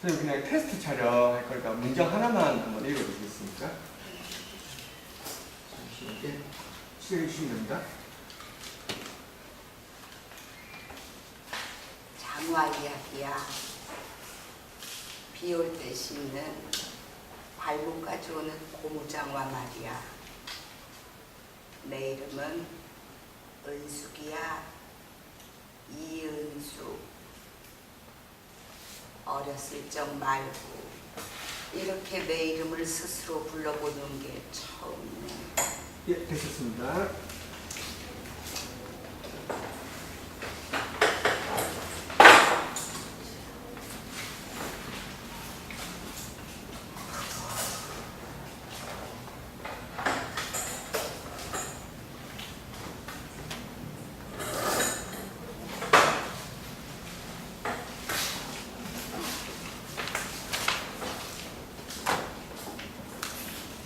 선생님 그냥 테스트 촬영할 거니까 문장 하나만 한번 읽어주시겠습니까? 잠시만요. 시작해 주시면 됩니다. 장화 이야기야. 비 올 때 씹는 발목까지 오는 고무장화 말이야. 내 이름은 은숙이야. 이은숙. 어렸을 적 말고 이렇게 내 이름을 스스로 불러보는 게 처음이네. 예, 됐습니다.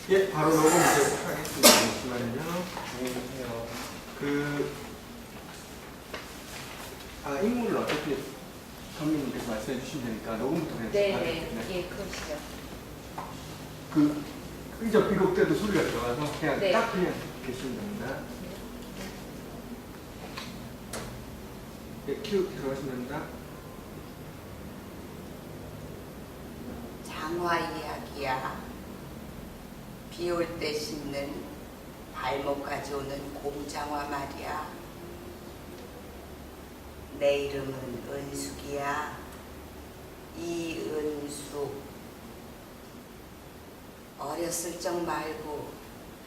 예, 바로 녹음 이제 하겠습니다. 잠시만요. 안녕하세요. 인물을 어떻게 선생님께서 말씀해 주시면 되니까 녹음부터 그냥 네네. 예, 그러시죠. 의자 비곡 때도 소리가 들어가서 그냥 네. 딱 그냥 계시면 됩니다. 예, 큐 들어가시면 됩니다. 장화 이야기야. 비 올 때 신는 발목까지 오는 고무장화 말이야. 내 이름은 은숙이야. 이은숙. 어렸을 적 말고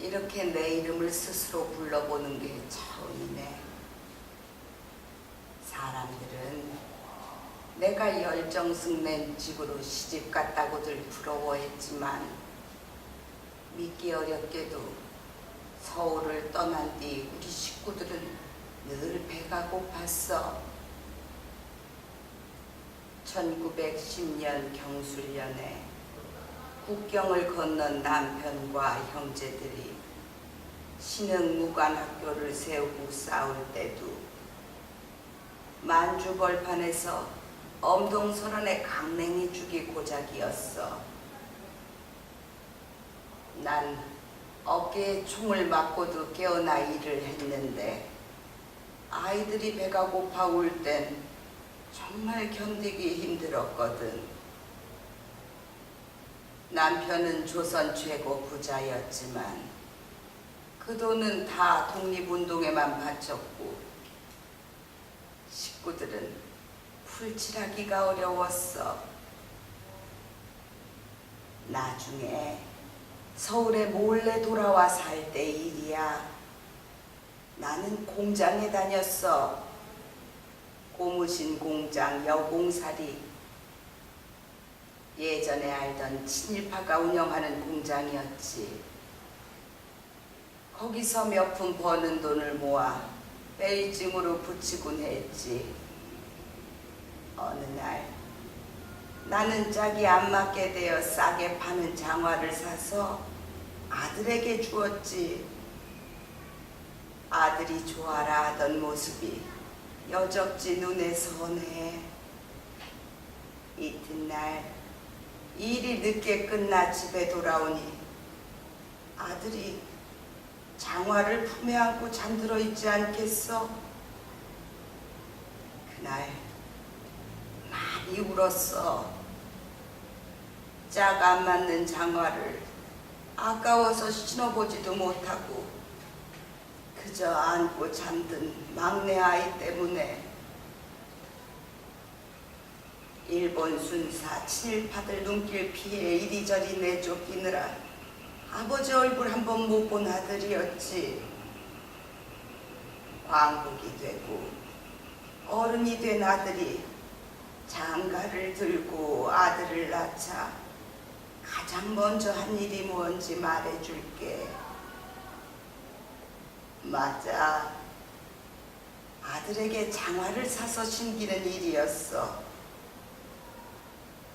이렇게 내 이름을 스스로 불러보는 게 처음이네. 사람들은 내가 열정승맨 집으로 시집 갔다고들 부러워했지만 믿기 어렵게도 서울을 떠난 뒤 우리 식구들은 늘 배가 고팠어. 1910년 경술년에 국경을 건넌 남편과 형제들이 신흥무관학교를 세우고 싸울 때도 만주벌판에서 엄동설원의 강냉이 죽이 고작이었어. 난 어깨에 총을 맞고도 깨어나 일을 했는데 아이들이 배가 고파 울 땐 정말 견디기 힘들었거든. 남편은 조선 최고 부자였지만 그 돈은 다 독립운동에만 바쳤고 식구들은 풀칠하기가 어려웠어. 나중에 서울에 몰래 돌아와 살 때 일이야. 나는 공장에 다녔어. 고무신 공장 여공사리. 예전에 알던 친일파가 운영하는 공장이었지. 거기서 몇 푼 버는 돈을 모아 베이징으로 붙이곤 했지. 어느 날 나는 짝이 안 맞게 되어 싸게 파는 장화를 사서 아들에게 주었지. 아들이 좋아라 하던 모습이 여적지 눈에 선해. 이튿날 일이 늦게 끝나 집에 돌아오니 아들이 장화를 품에 안고 잠들어 있지 않겠어? 그날 많이 울었어. 짝 안 맞는 장화를 아까워서 신어보지도 못하고 그저 안고 잠든 막내 아이 때문에. 일본 순사 친일파들 눈길 피해 이리저리 내쫓기느라 아버지 얼굴 한 번 못 본 아들이었지. 광복이 되고 어른이 된 아들이 장가를 들고 아들을 낳자 가장 먼저 한 일이 뭔지 말해줄게. 맞아. 아들에게 장화를 사서 신기는 일이었어.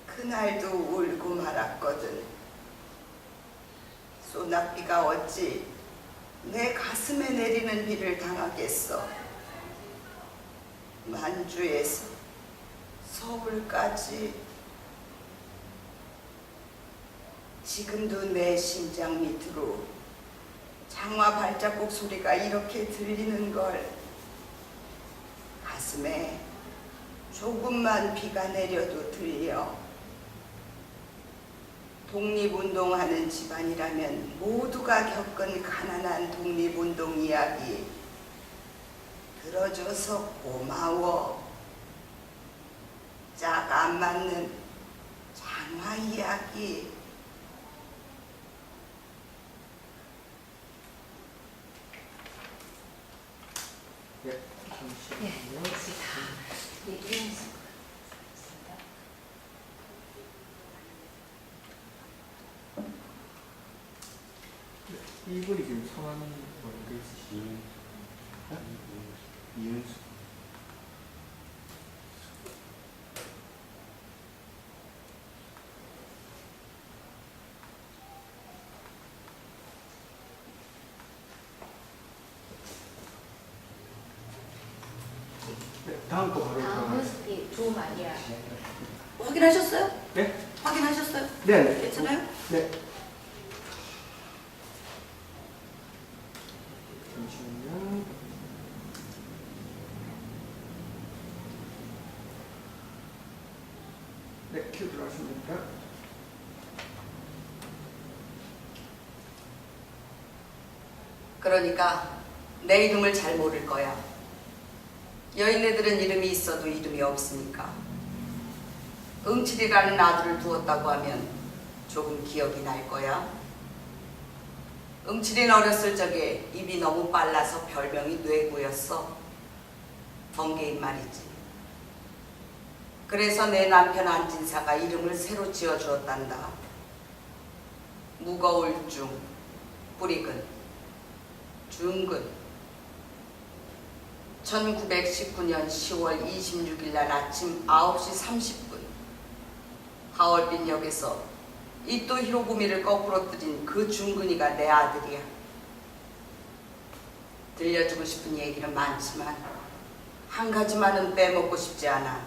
그날도 울고 말았거든. 소낙비가 어찌 내 가슴에 내리는 비를 당하겠어. 만주에서 서울까지 지금도 내 심장 밑으로 장화 발자국 소리가 이렇게 들리는 걸. 가슴에 조금만 비가 내려도 들려. 독립운동하는 집안이라면 모두가 겪은 가난한 독립운동 이야기 들어줘서 고마워. 짝 안 맞는 장화 이야기. 네, 예, 잠시만요. 혹시 다 얘기했습니다. 이분이 지금 성함이 어떻게 있으시죠? 이윤수. 네, 다음 거 바로 다음은 들어가겠습니다. 이 조마리아. 확인하셨어요? 네? 확인하셨어요? 네, 네. 괜찮아요? 네. 잠시만요. 네, 큐 들어가시면 됩니다. 그러니까 내 이름을 잘 모를 거야. 여인네들은 이름이 있어도 이름이 없으니까. 응칠이라는 아들을 두었다고 하면 조금 기억이 날 거야. 응칠이는 어렸을 적에 입이 너무 빨라서 별명이 뇌구였어. 번개인 말이지. 그래서 내 남편 안진사가 이름을 새로 지어주었단다. 무거울 중, 뿌리근, 중근. 1919년 10월 26일 날 아침 9시 30분 하얼빈역에서 이토 히로부미를 거꾸로 들인 그 중근이가 내 아들이야. 들려주고 싶은 얘기는 많지만 한 가지만은 빼먹고 싶지 않아.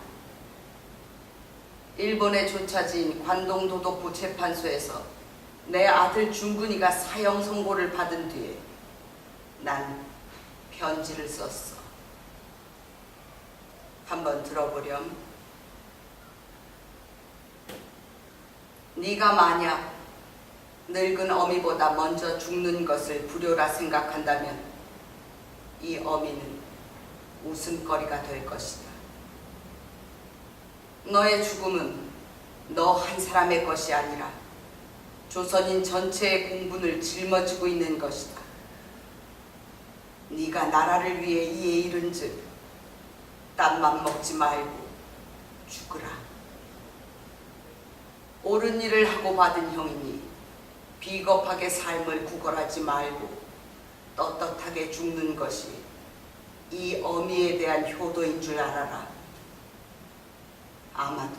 일본의 조차지인 관동도독부 재판소에서 내 아들 중근이가 사형 선고를 받은 뒤에 난 편지를 썼어. 한번 들어보렴. 네가 만약 늙은 어미보다 먼저 죽는 것을 불효라 생각한다면 이 어미는 웃음거리가 될 것이다. 너의 죽음은 너 한 사람의 것이 아니라 조선인 전체의 공분을 짊어지고 있는 것이다. 네가 나라를 위해 이에 이른즉 땀만 먹지 말고 죽으라. 옳은 일을 하고 받은 형이니 비겁하게 삶을 구걸하지 말고 떳떳하게 죽는 것이 이 어미에 대한 효도인 줄 알아라. 아마도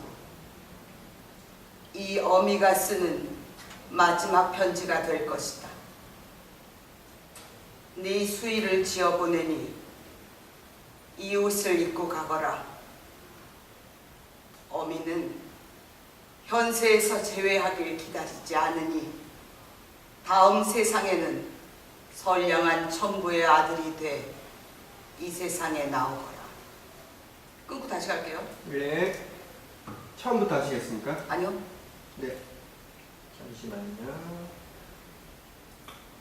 이 어미가 쓰는 마지막 편지가 될 것이다. 네 수의를 지어보내니 이 옷을 입고 가거라. 어미는 현세에서 제외하길 기다리지 않으니 다음 세상에는 선량한 천부의 아들이 돼 이 세상에 나오거라. 끊고 다시 갈게요. 네. 처음부터 하시겠습니까? 아니요. 네. 잠시만요.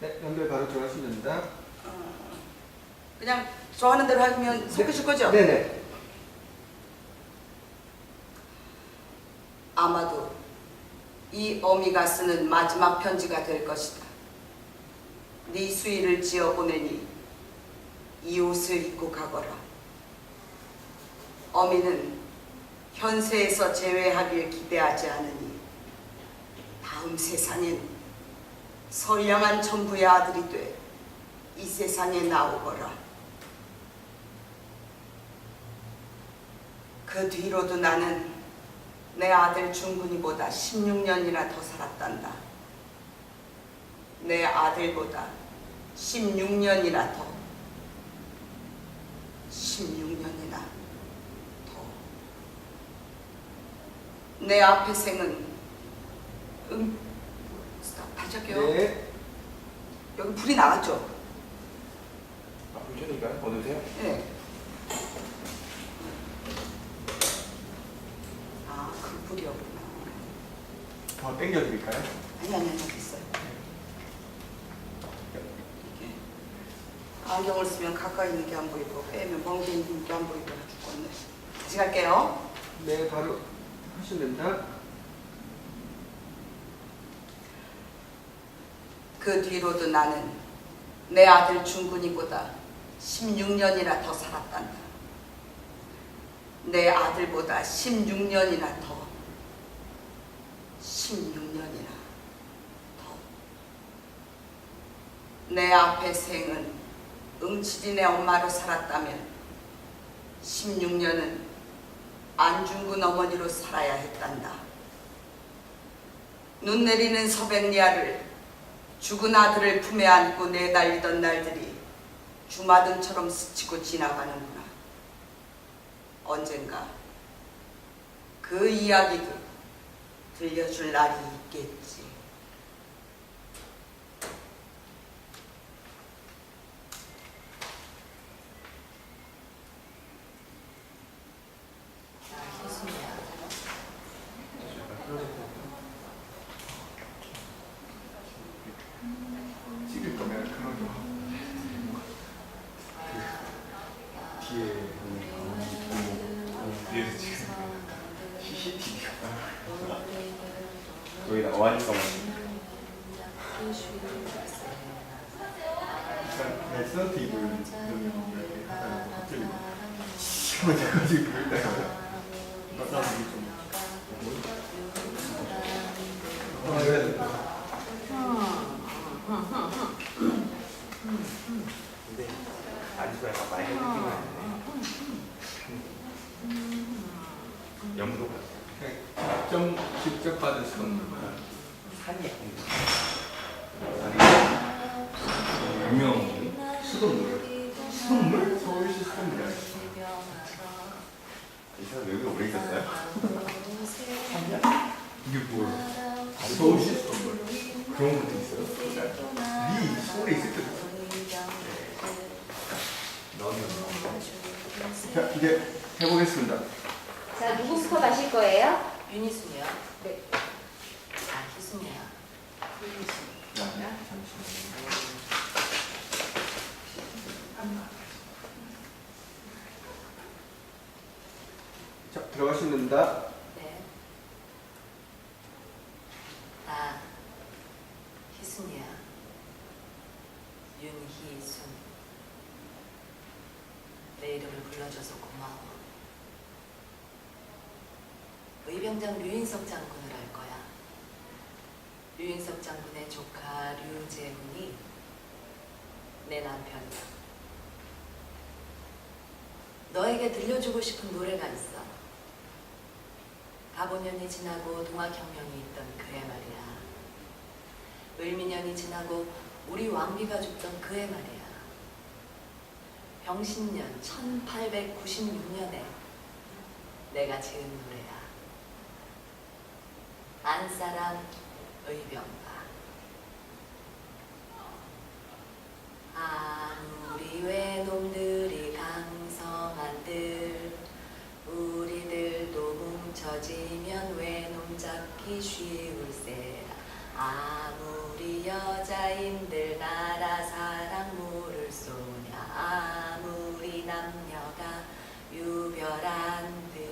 네, 연결 바로 들어가시면 됩니다. 그냥 저 하는 대로 하면 속으실 거죠? 네네. 아마도 이 어미가 쓰는 마지막 편지가 될 것이다. 네 수의를 지어 보내니 이 옷을 입고 가거라. 어미는 현세에서 제외하길 기대하지 않으니 다음 세상엔 선량한 천부의 아들이 돼 이 세상에 나오거라. 그 뒤로도 나는 내 아들 중근이보다 16년이나 더 살았단다. 내 아들보다 16년이나 더. 16년이나 더. 내 앞의 생은 같이 할게요. 네. 여기 불이 나갔죠? 아, 불켜니까요? 어두세요? 네. 아, 그 불이었구나. 더 당겨드릴까요? 아니, 있어요. 이게 안경을 쓰면 가까이 있는 게 안 보이고 빼면 먼 게 있는 게 안 보이고 죽겠네. 다시 갈게요. 네, 바로 하시면 됩니다. 그 뒤로도 나는 내 아들 준근이보다 16년이나 더 살았단다. 내 아들보다 16년이나 더. 16년이나 더. 내 앞의 생은 응치진의 엄마로 살았다면 16년은 안중근 어머니로 살아야 했단다. 눈 내리는 서백리아를 죽은 아들을 품에 안고 내달리던 날들이 주마등처럼 스치고 지나가는구나. 언젠가 그 이야기도 들려줄 날이 있겠지. 희순이야. 찍을 거면 그런 거 뒤에 뒤에서 지금 CCTV가 여기다 어하니까 레슨트 입은 이렇게 하다가 갑자기 시험을 돼가지고 그럴 때가 나도 좀 그래야 돼. 근데 아직도 약간 많이 느낌이 나네. 염도 그냥 직접 받을 수 없는 산이 유명 수돗물. 수돗물? 서울시 수돗물이 아니죠. 이 사람 여기 오래 있었어요? 이게 뭐야? 서울시 수돗물. 그런 것도 있어요? 네 서울에 있을 때도 있어. 자, 이제 해보겠습니다. 자, 누구부터 가실 거예요? 윤희순이요. 네. 아, 희순이야. 자, 들어가시면 됩니다. 네. 나 희순이야. 윤희순. 내 이름을 불러줘서 고마워. 의병장 류인석 장군을 알 거야. 류인석 장군의 조카 류재훈이 내 남편이야. 너에게 들려주고 싶은 노래가 있어. 4~5년이 지나고 동학혁명이 있던 그해 말이야. 을미년이 지나고 우리 왕비가 죽던 그해 말이야. 병신년 1896년에 내가 지은 노래야. 안사람 의병가. 아무리 외놈들이 강성한들 우리들도 뭉쳐지면 외놈 잡기 쉬울세라. 아무리 여자인들 나라 사랑 모를 소냐. 아무리 남녀가 유별한들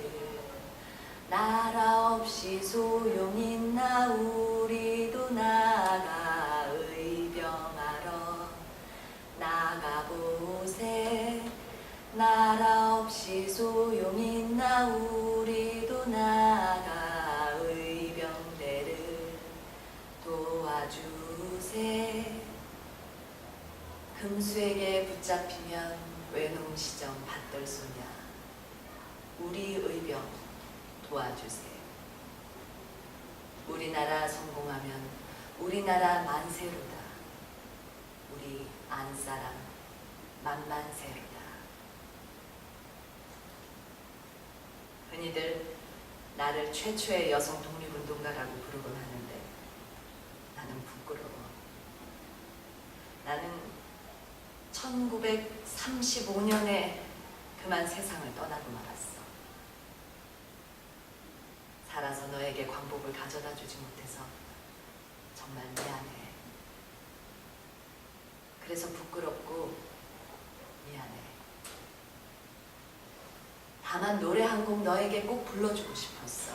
나라 없이 소용있나. 우리도 나가 의병하러 나가보세. 나라 없이 소용있나. 우리도 나가 의병대를 도와주세. 금수에게 붙잡히면 외놈 시정 받들소냐. 우리 의병 도와주세요. 우리나라 성공하면 우리나라 만세로다. 우리 안사람 만만세로다. 흔히들 나를 최초의 여성 독립운동가라고 부르곤 하는데 나는 부끄러워. 나는 1935년에 그만 세상을 떠나고 말았어. 살아서 너에게 광복을 가져다 주지 못해서 정말 미안해. 그래서 부끄럽고 미안해. 다만 노래 한 곡 너에게 꼭 불러주고 싶었어.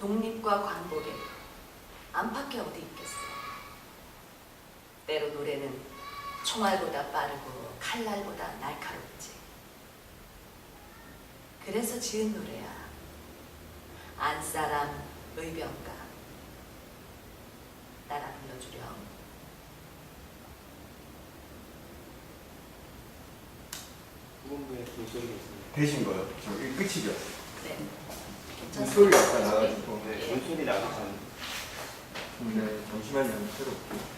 독립과 광복에 안팎에 어디 있겠어. 때로 노래는 총알보다 빠르고 칼날보다 날카롭지. 그래서 지은 노래야. 안사람 의병가. 따라 불러주렴. 후반부에 물소리가 있습니다. 되신 거요? 저기 끝이죠? 네. 물소리가 아까 나가지고. 네, 물소리 나기 전. 네, 잠시만요. 새로 올게요.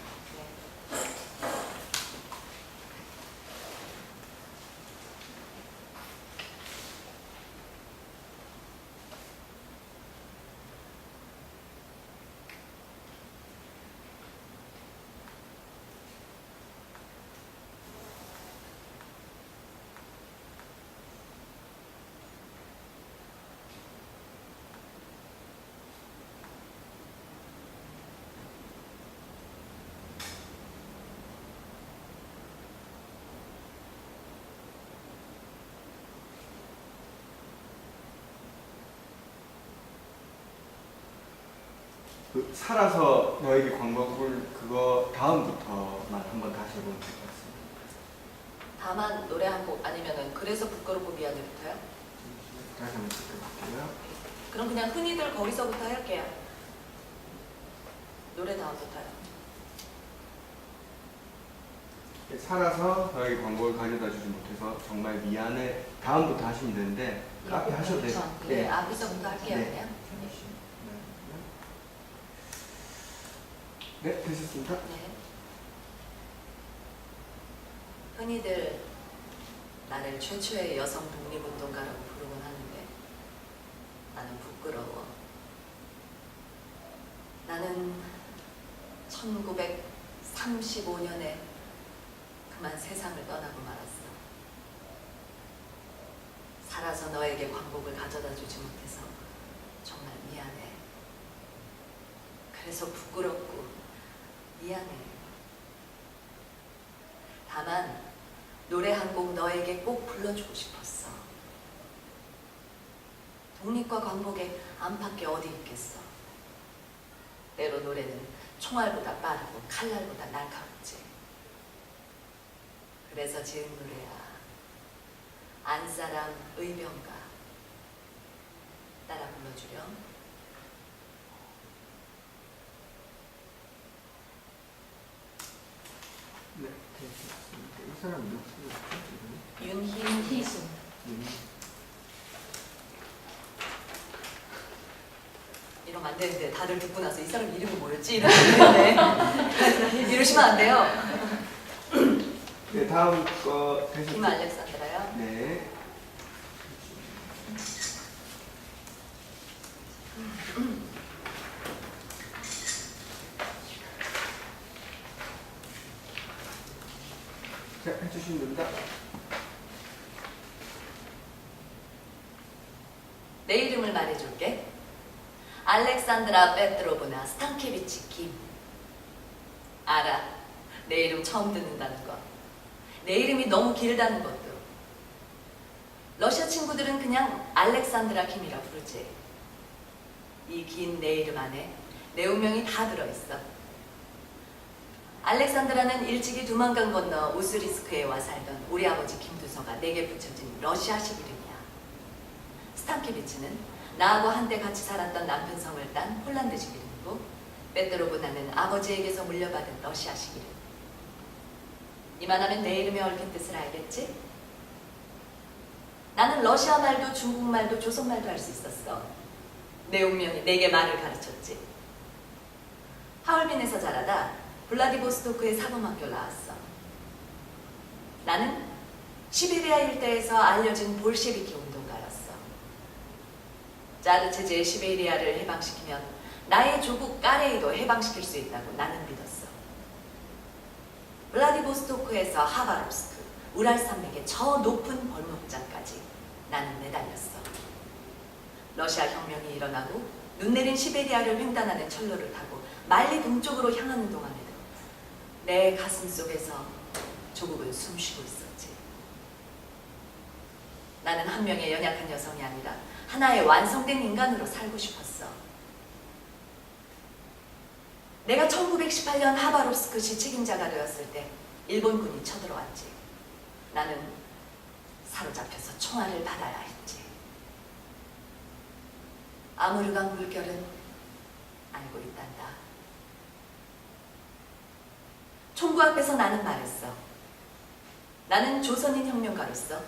그 살아서 너에게 광복을 그거 다음부터만 한번 다시 해보면 될 것 같습니다. 다만 노래 한 곡 아니면은 그래서 부끄럽고 미안해부터요? 다시 한번 체크해볼게요. 그럼 그냥 흔히들 거기서부터 할게요. 노래 다음부터요. 살아서 너에게 광복을 가져다 주지 못해서 정말 미안해. 다음부터 하시면 되는데 앞에 하셔도 돼요. 네, 앞에서부터 할게요. 네. 그냥. 네, 되셨습니다. 네. 흔히들 나를 최초의 여성 독립운동가라고 부르곤 하는데 나는 부끄러워. 나는 1935년에 그만 세상을 떠나고 말았어. 살아서 너에게 광복을 가져다 주지 못해서 정말 미안해. 그래서 부끄럽고 미안해. 다만 노래 한 곡 너에게 꼭 불러주고 싶었어. 독립과 광복에 안팎에 어디 있겠어. 때로 노래는 총알보다 빠르고 칼날보다 날카롭지. 그래서 지은 노래야. 안사람 의병가. 따라 불러주렴. 네, 되셨습니다. 이 사람 누구죠? 윤희수. 이러면 안 되는데 다들 듣고 나서 이 사람 이름이 뭐였지? 이러면 안 되는데 이러시면 안 돼요. 네, 다음 거 되셨죠? 김 알렉산드라요. 네. 자, 해주시면 됩니다. 내 이름을 말해줄게. 알렉산드라 페트로브나 스탄케비치 김. 알아. 내 이름 처음 듣는다는 거. 내 이름이 너무 길다는 것도. 러시아 친구들은 그냥 알렉산드라 김이라 부르지. 이 긴 내 이름 안에 내 운명이 다 들어있어. 알렉산드라는 일찍이 두만강 건너 우스리스크에 와 살던 우리 아버지 김두서가 내게 붙여진 러시아식 이름이야. 스탄케비치는 나하고 한때 같이 살았던 남편 성을 딴 폴란드식 이름이고, 페트로브나는 아버지에게서 물려받은 러시아식 이름. 이만하면 내 이름의 얽힌 뜻을 알겠지? 나는 러시아 말도 중국말도 조선말도 할 수 있었어. 내 운명이 내게 말을 가르쳤지. 하얼빈에서 자라다 블라디보스토크의 사범학교를 나왔어. 나는 시베리아 일대에서 알려진 볼셰비키 운동가였어. 짜르 체제의 시베리아를 해방시키면 나의 조국 까레이도 해방시킬 수 있다고 나는 믿었어. 블라디보스토크에서 하바롭스크, 우랄산맥의 저 높은 벌목장까지 나는 내달렸어. 러시아 혁명이 일어나고 눈 내린 시베리아를 횡단하는 철로를 타고 말리 동쪽으로 향하는 동안에도 내 가슴 속에서 조국은 숨쉬고 있었지. 나는 한 명의 연약한 여성이 아니라 하나의 완성된 인간으로 살고 싶었어. 내가 1918년 하바롭스크시 책임자가 되었을 때 일본군이 쳐들어왔지. 나는 사로잡혀서 총알을 받아야 했지. 아무르강 물결은 알고 있단다. 총구 앞에서 나는 말했어. 나는 조선인 혁명가로서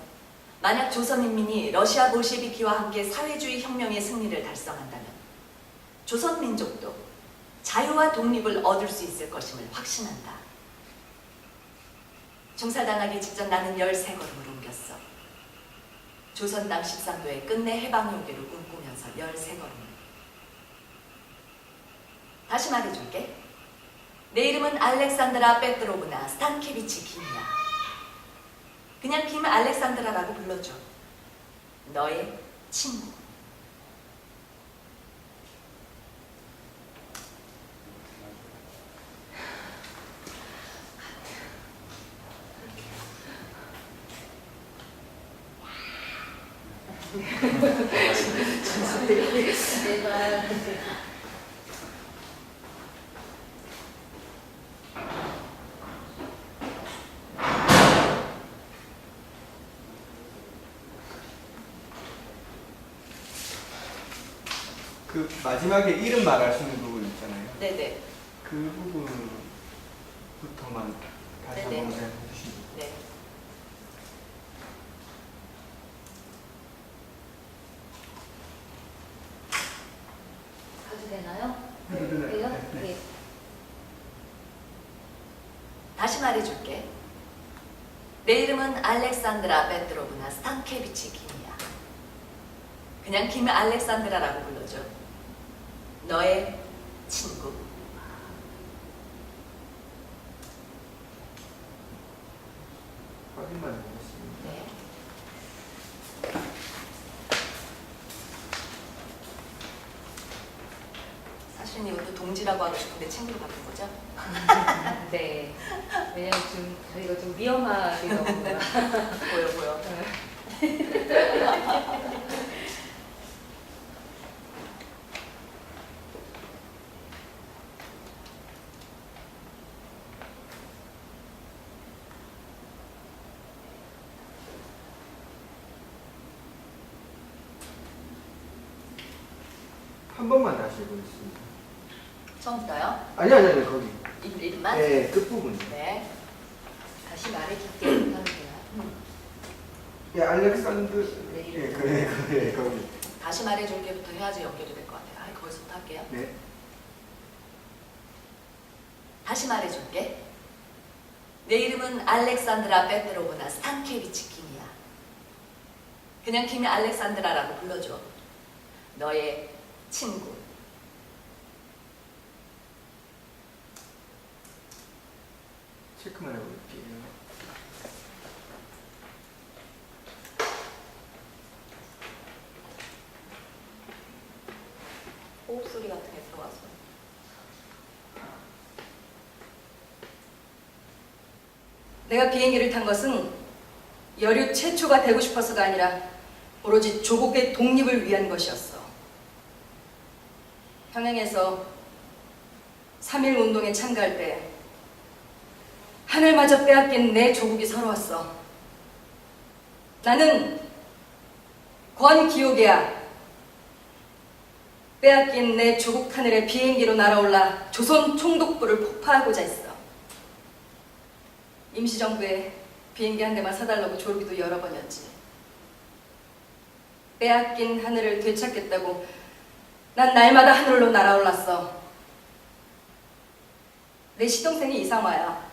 만약 조선인민이 러시아 볼셰비키와 함께 사회주의 혁명의 승리를 달성한다면 조선 민족도 자유와 독립을 얻을 수 있을 것임을 확신한다. 중살당하기 직전 나는 13걸음을 옮겼어. 조선 땅 13도의 끝내 해방 용기를 꿈꾸면서 13걸음을. 다시 말해줄게. 내 이름은 알렉산드라 페트로브나 스탄케비치 김이야. 그냥 김 알렉산드라라고 불러줘. 너의 친구. 제발. 그 마지막에 이름 말하시는 부분 있잖아요. 네네. 그 부분부터만 다시 네네. 한번 말해 주시면. 네. 가도 되나요? 네. 그래요? 네. 네. 다시 말해줄게. 내 이름은 알렉산드라 페트로브나 스탄케비치 김이야. 그냥 김 알렉산드라라고 불러줘. 너의 친구. 확인만 해보겠습니다. 네. 사실은 이것도 동지라고 하고 싶은데 친구로 바꾼 거죠? 네. 왜냐면 좀 저희가 좀 위험하게 너무 보여 보여. 한 번만 다시 해보겠습니다. 처음부터요? 아니 거기. 이름만? 네, 끝부분. 네. 다시 말해줄게. 하면 돼요. 예, 알렉산드. 네, 예, 이름. 그래, 거기. 다시 말해줄게부터 해야지 연결이 될 것 같아요. 아, 거기서부터 할게요. 네. 다시 말해줄게. 내 이름은 알렉산드라 페트로브나 스탄케비치 김이야. 그냥 김 알렉산드라라고 불러줘. 너의 친구. 체크만 해볼게요. 호흡 소리 같은 게 들어와서. 내가 비행기를 탄 것은 여류 최초가 되고 싶어서가 아니라 오로지 조국의 독립을 위한 것이었어. 평양에서 3.1 운동에 참가할 때 하늘마저 빼앗긴 내 조국이 서러웠어. 나는 권기옥이야. 빼앗긴 내 조국 하늘에 비행기로 날아올라 조선 총독부를 폭파하고자 했어. 임시정부에 비행기 한 대만 사달라고 조르기도 여러 번이었지. 빼앗긴 하늘을 되찾겠다고 난 날마다 하늘로 날아올랐어. 내 시동생이 이상화야.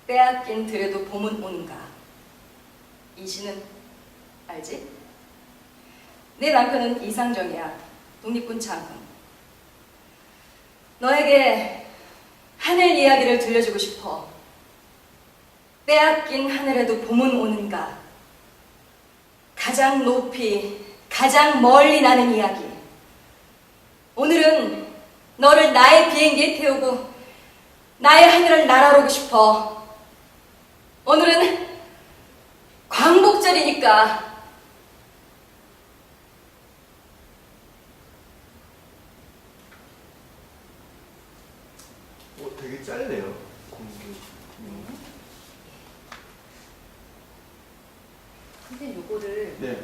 빼앗긴 들에도 봄은 오는가. 이 시는 알지? 내 남편은 이상정이야. 독립군 장군. 너에게 하늘 이야기를 들려주고 싶어. 빼앗긴 하늘에도 봄은 오는가. 가장 높이, 가장 멀리 나는 이야기. 오늘은 너를 나의 비행기에 태우고 나의 하늘을 날아오르고 싶어. 오늘은 광복절이니까. 되게 짧네요. 선생님 요거를 네.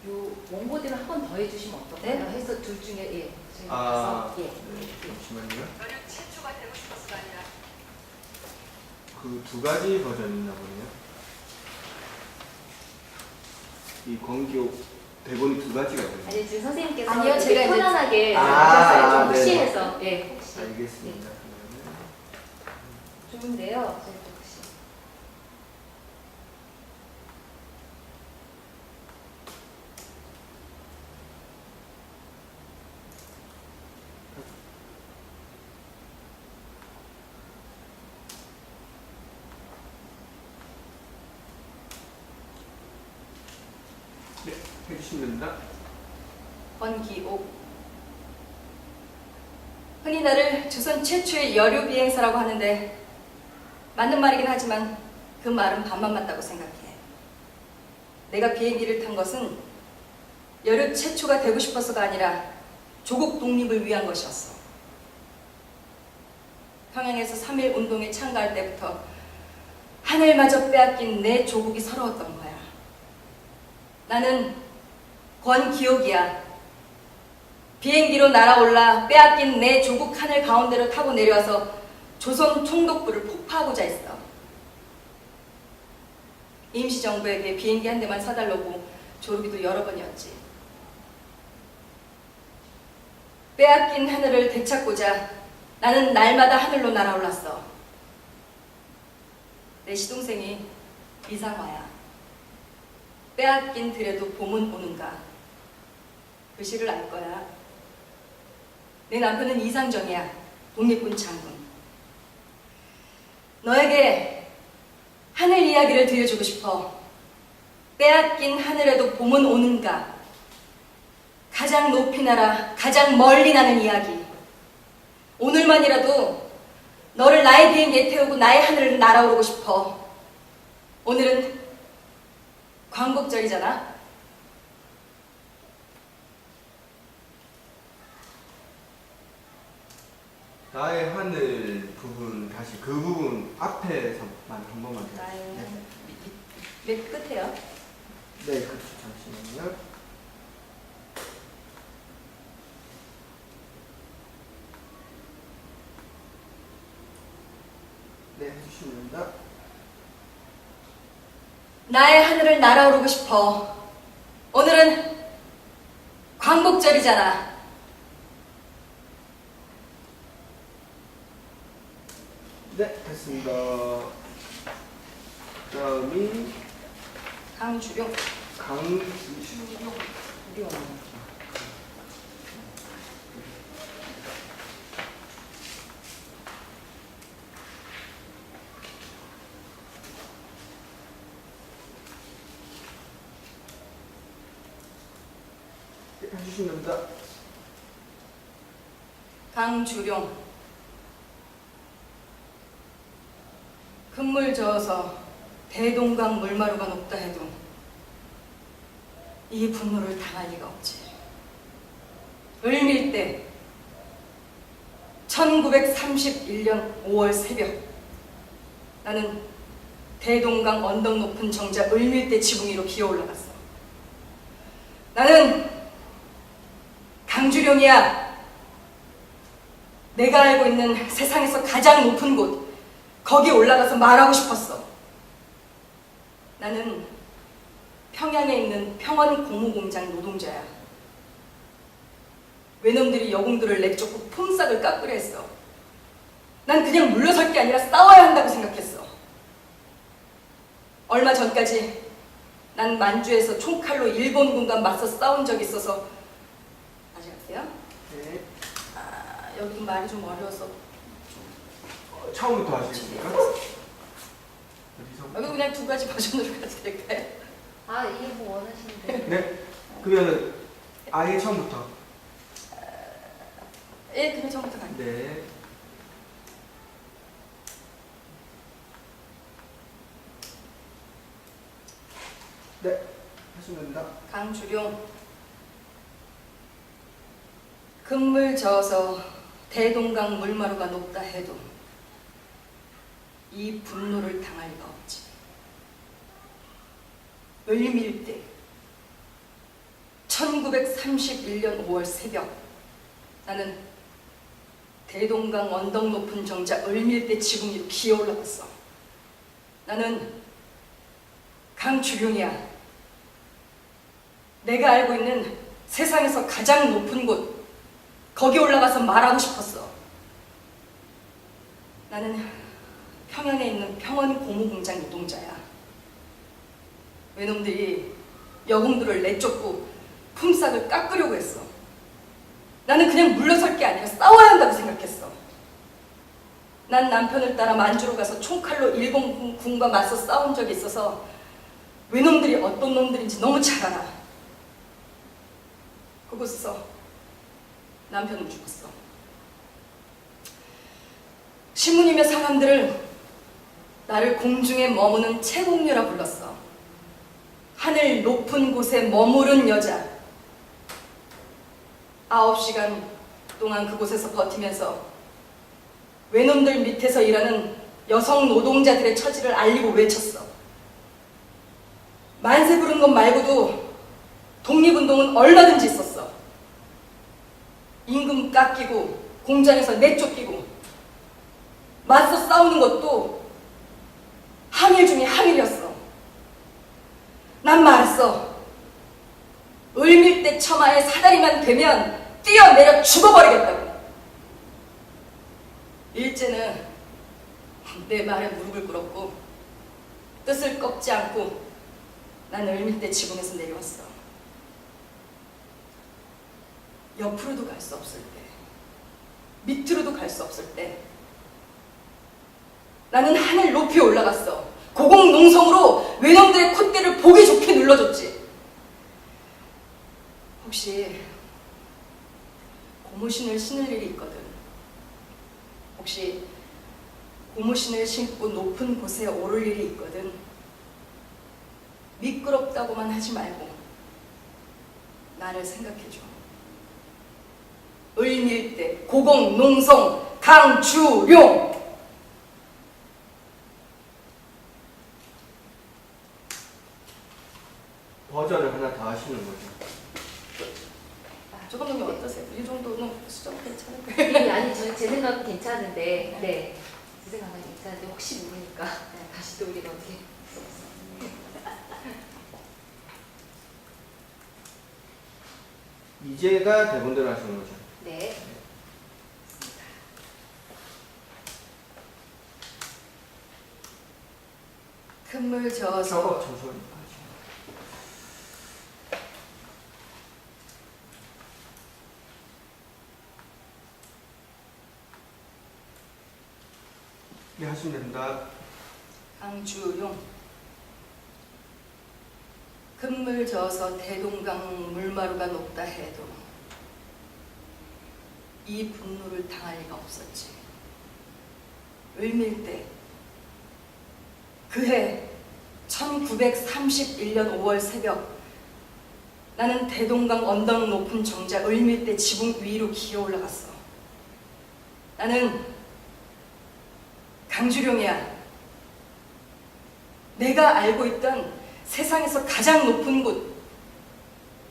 요 원고대로 한 번 더 해주시면 어떨까요? 네? 해서 둘 중에 예. 저희가 아, 가서, 예. 네, 잠시만요. 너를 최초가 되고 싶어서가 아니라 그 두 가지 버전이 있나 보네요. 이 권기옥 대본이 두 가지가 있네요. 아니 지금 선생님께서 아니요, 이렇게 제가 이제- 편안하게 아, 좀 네. 혹시 해서 예 혹시 알겠습니다. 좋은데요. 저희도 혹시 네, 해주시면 됩니다. 권기옥. 흔히 나를 조선 최초의 여류 비행사라고 하는데 맞는 말이긴 하지만 그 말은 반만 맞다고 생각해. 내가 비행기를 탄 것은 여류 최초가 되고 싶어서가 아니라 조국 독립을 위한 것이었어. 평양에서 3.1 운동에 참가할 때부터 하늘마저 빼앗긴 내 조국이 서러웠던 거야. 나는 권기옥이야. 비행기로 날아올라 빼앗긴 내 조국 하늘 가운데로 타고 내려와서 조선 총독부를 폭파하고자 했어. 임시정부에게 비행기 한 대만 사달라고 조르기도 여러 번이었지. 빼앗긴 하늘을 되찾고자 나는 날마다 하늘로 날아올랐어. 내 시동생이 이상화야. 빼앗긴 들에도 봄은 오는가. 그 시를 알 거야. 내 남편은 이상정이야. 독립군 장군. 너에게 하늘 이야기를 들려주고 싶어. 빼앗긴 하늘에도 봄은 오는가. 가장 높이 날아 가장 멀리 나는 이야기. 오늘만이라도 너를 나의 비행기에 태우고 나의 하늘을 날아오르고 싶어. 오늘은 광복절이잖아. 나의 하늘 부분 다시 그 부분 앞에서만 한 번만 더. 나의 네. 맨 끝에요. 네, 그렇죠. 잠시만요. 네, 해주시면 됩니다. 나의 하늘을 날아오르고 싶어. 오늘은 광복절이잖아. 네, 됐습니다. 그다음이 강주룡. 강주룡. 네, 해주시면 됩니다. 강주룡. 금물 저어서 대동강 물마루가 높다 해도 이 분노를 당할 리가 없지. 을밀대 1931년 5월 새벽 나는 대동강 언덕 높은 정자 을밀대 지붕 위로 기어 올라갔어. 나는 강주룡이야. 내가 알고 있는 세상에서 가장 높은 곳 거기 올라가서 말하고 싶었어. 나는 평양에 있는 평원고무공장 노동자야. 외놈들이 여공들을 내쫓고 품삯을 깎으려 했어. 난 그냥 물러설 게 아니라 싸워야 한다고 생각했어. 얼마 전까지 난 만주에서 총칼로 일본군과 맞서 싸운 적이 있어서 아직 아세요? 네. 여기 말이 좀 어려워서 처음부터 하시겠습니까? 어디서? 여기 그냥 두 가지 버전으로 가도 될까요? 아, 이게 뭐 원하시는데. 네. 그러면 아예 처음부터. 예, 그냥 처음부터 갈게요. 네. 네. 하시면 됩니다. 강주룡. 금물 저어서 대동강 물마루가 높다 해도 이 분노를 당할 리가 없지. 을밀대 1931년 5월 새벽 나는 대동강 언덕 높은 정자 을밀대 지붕 위로 기어 올라갔어. 나는 강주룡이야. 내가 알고 있는 세상에서 가장 높은 곳 거기 올라가서 말하고 싶었어. 나는 평양에 있는 평원 고무공장 노동자야. 외놈들이 여공들을 내쫓고 품삯을 깎으려고 했어. 나는 그냥 물러설 게 아니라 싸워야 한다고 생각했어. 난 남편을 따라 만주로 가서 총칼로 일본군과 맞서 싸운 적이 있어서 외놈들이 어떤 놈들인지 너무 잘 알아. 그곳에서 남편은 죽었어. 신부님의 사람들을 나를 공중에 머무는 채공녀라 불렀어. 하늘 높은 곳에 머무른 여자. 9시간 동안 그곳에서 버티면서 외놈들 밑에서 일하는 여성 노동자들의 처지를 알리고 외쳤어. 만세 부른 것 말고도 독립운동은 얼마든지 있었어. 임금 깎이고 공장에서 내쫓기고 맞서 싸우는 것도 항일 중에 항일이었어. 난 말했어. 을밀대 처마에 사다리만 되면 뛰어내려 죽어버리겠다고. 일제는 내 말에 무릎을 꿇었고 뜻을 꺾지 않고 난 을밀대 지붕에서 내려왔어. 옆으로도 갈 수 없을 때, 밑으로도 갈 수 없을 때 나는 하늘 높이 올라갔어. 고공농성으로 외놈들의 콧대를 보기 좋게 눌러줬지. 혹시 고무신을 신을 일이 있거든. 혹시 고무신을 신고 높은 곳에 오를 일이 있거든. 미끄럽다고만 하지 말고 나를 생각해줘. 을밀대, 고공농성, 강주룡. 버전을 하나 더 하시는 거죠. 조금 더 어떠세요? 이 정도는 수정 괜찮을까요? 아니, 제 생각은 괜찮은데, 네. 제 생각은 괜찮은데, 혹시 모르니까. 네, 다시 또 우리가 어떻게. 이제가 대본대로 하시는 거죠. 네. 큰물 저어서 저거 잠시만요. 네, 하시면 됩니다. 강주룡. 큰물 저어서 대동강 물마루가 높다 해도 이 분노를 당할 리가 없었지. 을밀대 그해 1931년 5월 새벽 나는 대동강 언덕 높은 정자 을밀대 지붕 위로 기어 올라갔어. 나는 강주룡이야. 내가 알고 있던 세상에서 가장 높은 곳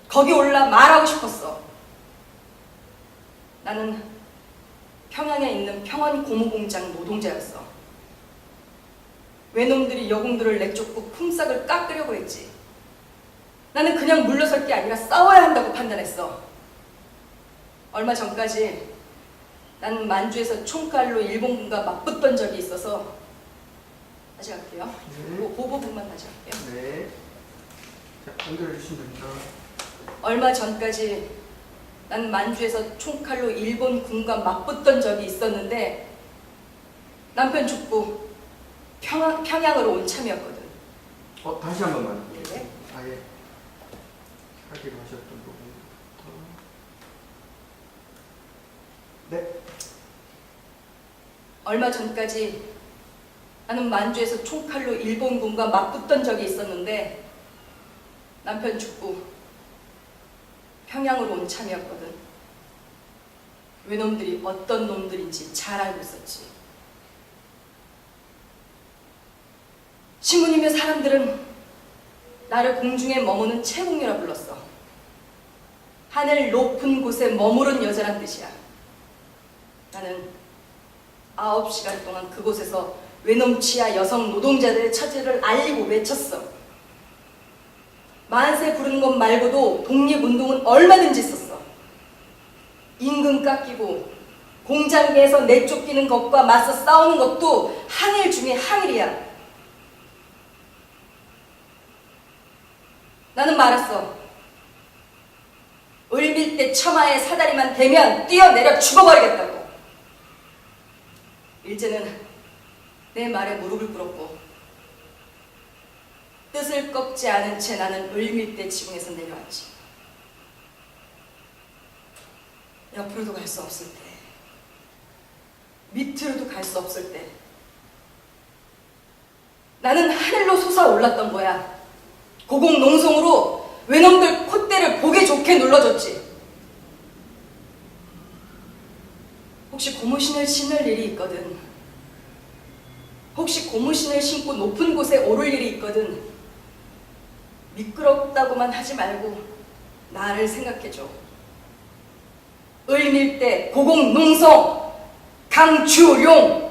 거기 올라 말하고 싶었어. 나는 평양에 있는 평원 고무공장 노동자였어. 외놈들이 여공들을 내쫓고 품삯을 깎으려고 했지. 나는 그냥 물러설 게 아니라 싸워야 한다고 판단했어. 얼마 전까지 난 만주에서 총칼로 일본군과 맞붙던 적이 있어서 다시 할게요. 그 부분만 다시 할게요. 네. 자, 연결해 주시면 됩니다. 얼마 전까지 난 만주에서 총칼로 일본 군과 맞붙던 적이 있었는데 남편 죽고 평양으로 온 참이었거든. 다시 한 번만. 네? 아예 하기로 하셨던 부분부터. 네. 얼마 전까지 나는 만주에서 총칼로 일본군과 맞붙던 적이 있었는데 남편 죽고 평양으로 온 참이었거든. 외놈들이 어떤 놈들인지 잘 알고 있었지. 신부님의 사람들은 나를 공중에 머무는 채공녀라 불렀어. 하늘 높은 곳에 머무른 여자란 뜻이야. 나는 9시간 동안 그곳에서 외놈 치하 여성 노동자들의 처지를 알리고 외쳤어. 만세 부르는 것 말고도 독립운동은 얼마든지 있었어. 임금 깎이고 공장내에서 내쫓기는 것과 맞서 싸우는 것도 항일 중에 항일이야. 나는 말했어. 을밀대 처마의 사다리만 대면 뛰어내려 죽어버리겠다고. 일제는 내 말에 무릎을 꿇었고 뜻을 꺾지 않은 채 나는 을밀대 지붕에서 내려왔지. 옆으로도 갈 수 없을 때, 밑으로도 갈 수 없을 때 나는 하늘로 솟아올랐던 거야. 고공농성으로 외놈들 콧대를 보기 좋게 눌러줬지. 혹시 고무신을 신을 일이 있거든. 혹시 고무신을 신고 높은 곳에 오를 일이 있거든. 미끄럽다고만 하지 말고 나를 생각해줘. 을밀대 고공농성 강주룡